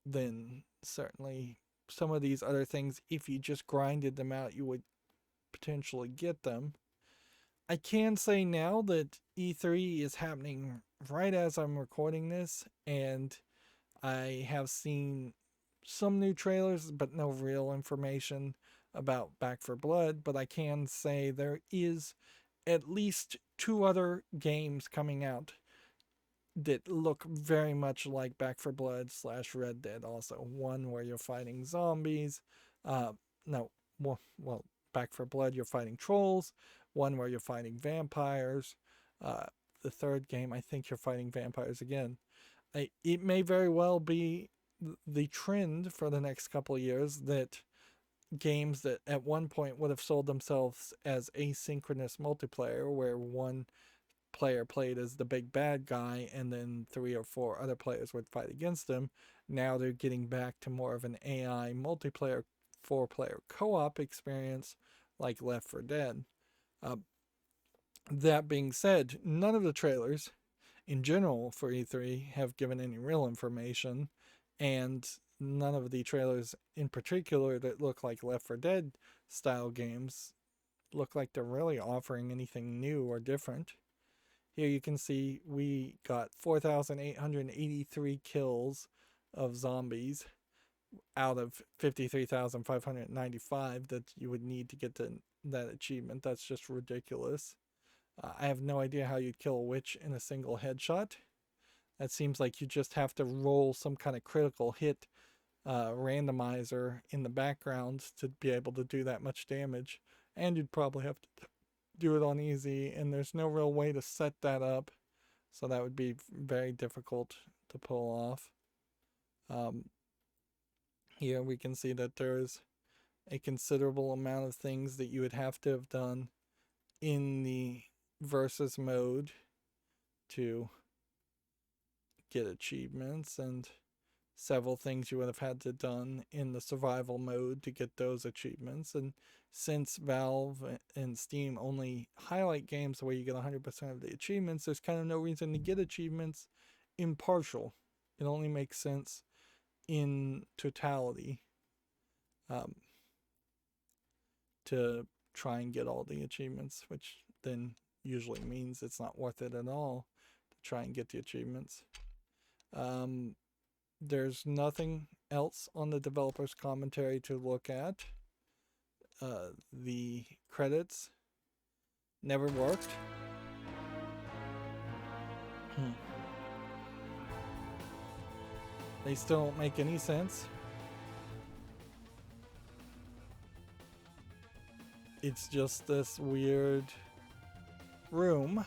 Then certainly some of these other things, if you just grinded them out, you would potentially get them. I can say now that E3 is happening right as I'm recording this, and I have seen some new trailers, but no real information about Back 4 Blood. But I can say there is at least 2 other games coming out that look very much like Back 4 Blood / Red Dead also. One where you're fighting zombies. Back 4 Blood you're fighting trolls. One where you're fighting vampires. The third game, I think you're fighting vampires again. It may very well be the trend for the next couple of years that games that at one point would have sold themselves as asynchronous multiplayer, where one player played as the big bad guy and then 3 or 4 other players would fight against him. Now they're getting back to more of an AI multiplayer 4-player co-op experience like Left 4 Dead. That being said, none of the trailers in general for E3 have given any real information, and none of the trailers in particular that look like Left 4 Dead style games look like they're really offering anything new or different. Here you can see we got 4,883 kills of zombies out of 53,595 that you would need to get to that achievement. That's just ridiculous. I have no idea how you'd kill a witch in a single headshot. That seems like you just have to roll some kind of critical hit randomizer in the background to be able to do that much damage. And you'd probably have to do it on easy, and there's no real way to set that up. So that would be very difficult to pull off. Here we can see that there's a considerable amount of things that you would have to have done in the versus mode to get achievements, and several things you would have had to done in the survival mode to get those achievements. And since Valve and Steam only highlight games where you get 100% of the achievements, there's kind of no reason to get achievements in partial. It only makes sense in totality to try and get all the achievements, which then usually means it's not worth it at all to try and get the achievements. There's nothing else on the developer's commentary to look at. The credits never worked. They still don't make any sense. It's just this weird room.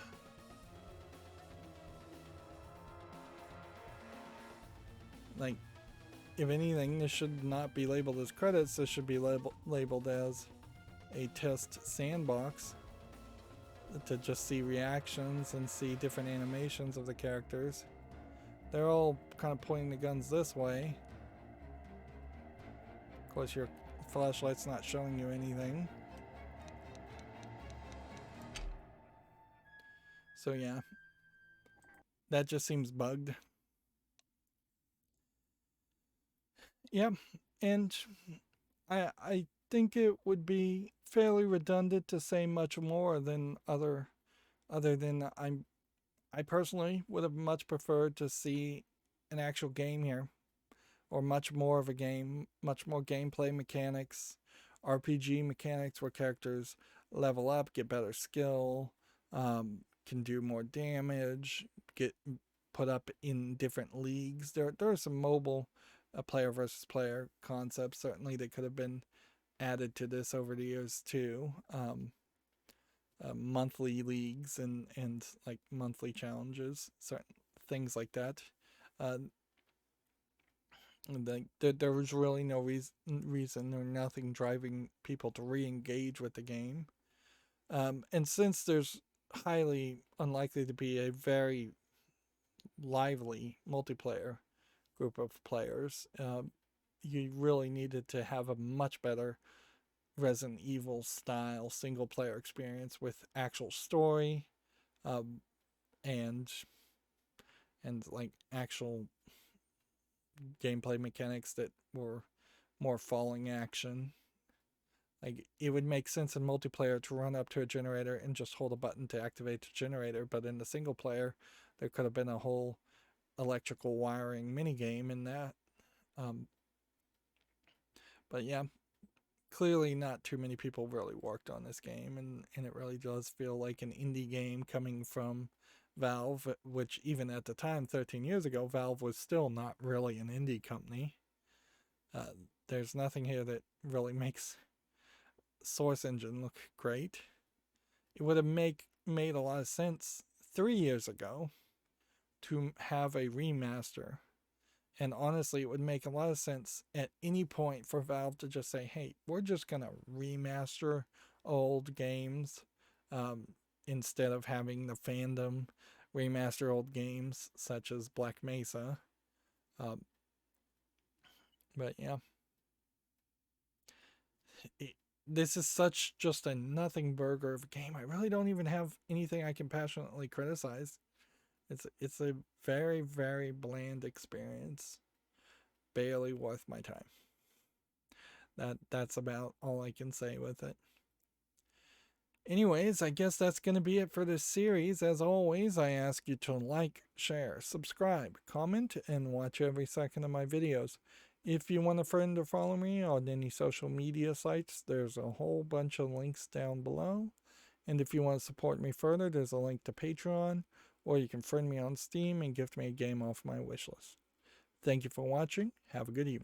Like, if anything, this should not be labeled as credits. This should be labeled as a test sandbox to just see reactions and see different animations of the characters. They're all kind of pointing the guns this way. Of course, your flashlight's not showing you anything. So yeah, that just seems bugged. Yeah, and I think it would be fairly redundant to say much more than other than I personally would have much preferred to see an actual game here, or much more of a game, much more gameplay mechanics, RPG mechanics where characters level up, get better skill, can do more damage, get put up in different leagues. There are some mobile player versus player concepts certainly that could have been added to this over the years too. Monthly leagues and like monthly challenges, certain things like that. There was really no reason or nothing driving people to re-engage with the game. And since there's highly unlikely to be a very lively multiplayer group of players, you really needed to have a much better Resident Evil style single player experience with actual story, and like actual gameplay mechanics that were more falling action. Like, it would make sense in multiplayer to run up to a generator and just hold a button to activate the generator, but in the single player there could have been a whole electrical wiring minigame in that. But yeah, clearly not too many people really worked on this game, and it really does feel like an indie game coming from Valve, which even at the time, 13 years ago, Valve was still not really an indie company. There's nothing here that really makes Source Engine look great. It would have made a lot of sense 3 years ago to have a remaster. And honestly, it would make a lot of sense at any point for Valve to just say, hey, we're just going to remaster old games, instead of having the fandom remaster old games such as Black Mesa. But yeah. This is such just a nothing burger of a game. I really don't even have anything I can passionately criticize. It's a very, very bland experience. Barely worth my time. That's about all I can say with it. Anyways, I guess that's going to be it for this series. As always, I ask you to like, share, subscribe, comment, and watch every second of my videos. If you want a friend to follow me on any social media sites, there's a whole bunch of links down below. And if you want to support me further, there's a link to Patreon, or you can friend me on Steam and gift me a game off my wishlist. Thank you for watching. Have a good evening.